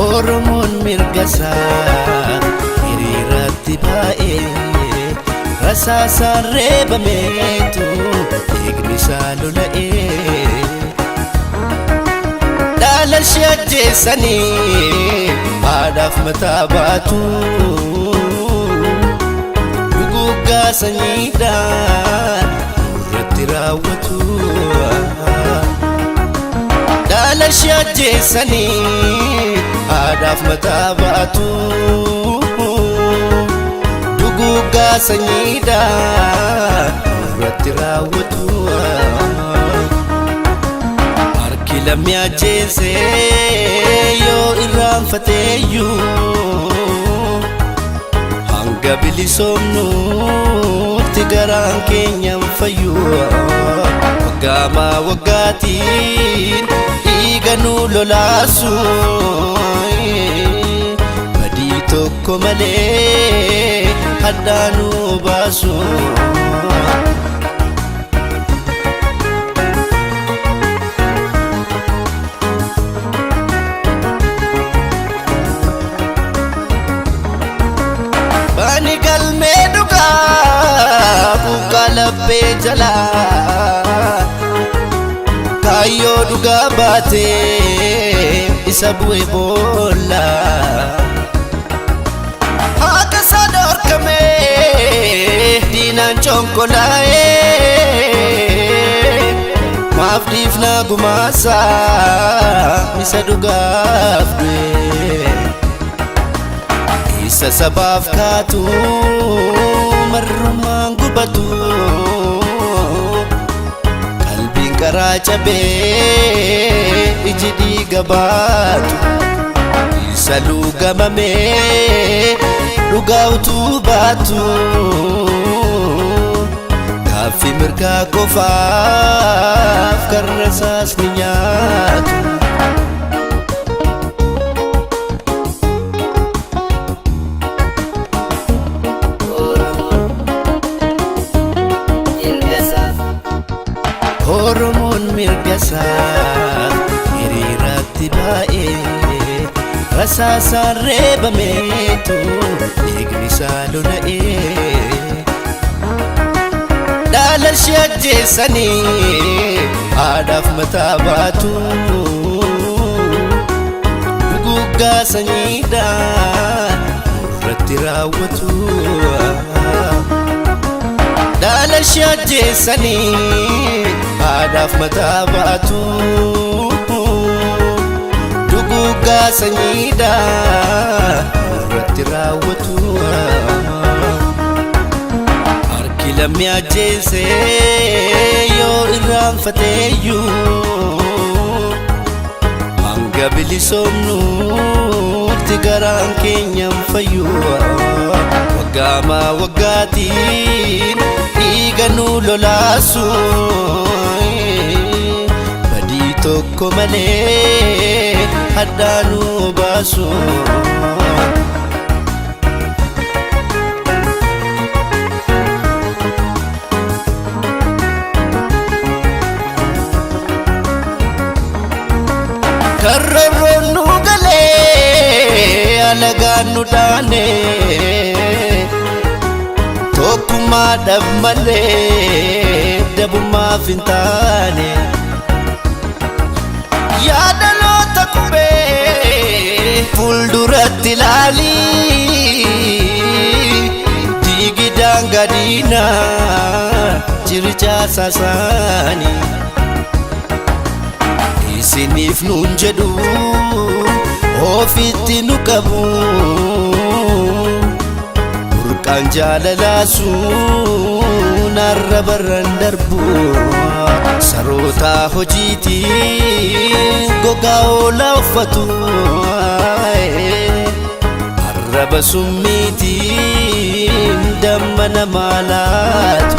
Oromoon mirga isaa hiriiraatti baa'ee rasaasaan reebameetu dhiigni isaa lola'ee dhaalashee ajjeessanii haadhaaf mataa baatu duguggaa sanyiidhaan irratti raawwatu dhaalashee ajjeessanii haadhaaf mataa baatu duguggaa sanyiidhaan irratti raawwatu harki lammii ajjeessee yoo irraanfateeyyuu hanga bilisoomnuutti garaan keenyan fayyuu waggaa waggaatiin dhiiga nu lolaasu badii tokko malee haddaa nu baasu bani galmee dhugaa buqqaa laphee jalaa kaayyoo dhugaa baatee isa bu'e boolla haqa isaa dhorkamee diinaan conkolaa'ee maaf dhiifnaa gumaasaa isa dhugaaf du'e isa sabaaf kaatu marrumaan gubatu qalbiin karaa cabee iji dhiiga baatu isa luugamamee dhugaa utuu baatu gaaffii mirgaa qofaaf karra isaas ni nyaatu Oromoon mirga isaa hiriiraatti baa'ee rasaasaan reebameetu dhiigni isaa lola'ee dhaalashee ajjeessanii haadhaaf mataa baatu duguggaa sanyiidhaan irratti raawwatu dhaalashee ajjeessanii haadhaaf mataa baatu duguggaa sanyiidhaan irratti raawwatu harki lammii ajjeessee yoo irraanfateeyyuu hanga bilisoomnuutti garaan keenyan fayyuu waggaa waggaatiin dhiiga nu lolaasu badii tokko malee haddaa nu baasu karroon nu galee alagaan nu dhaane tokkummaadhaaf malee dabummaaf hin taane yaadaloota qubee fuulduratti ilaalii diigi daangaa diinaa jirichaa isaanii isiniif nuun jedhu ofitti nu qabu burqaan jaalalaasuun arrabarran darbu saroota hojiitiin gogaa oolaa uffatu arraba summiitiin damma namaa laatu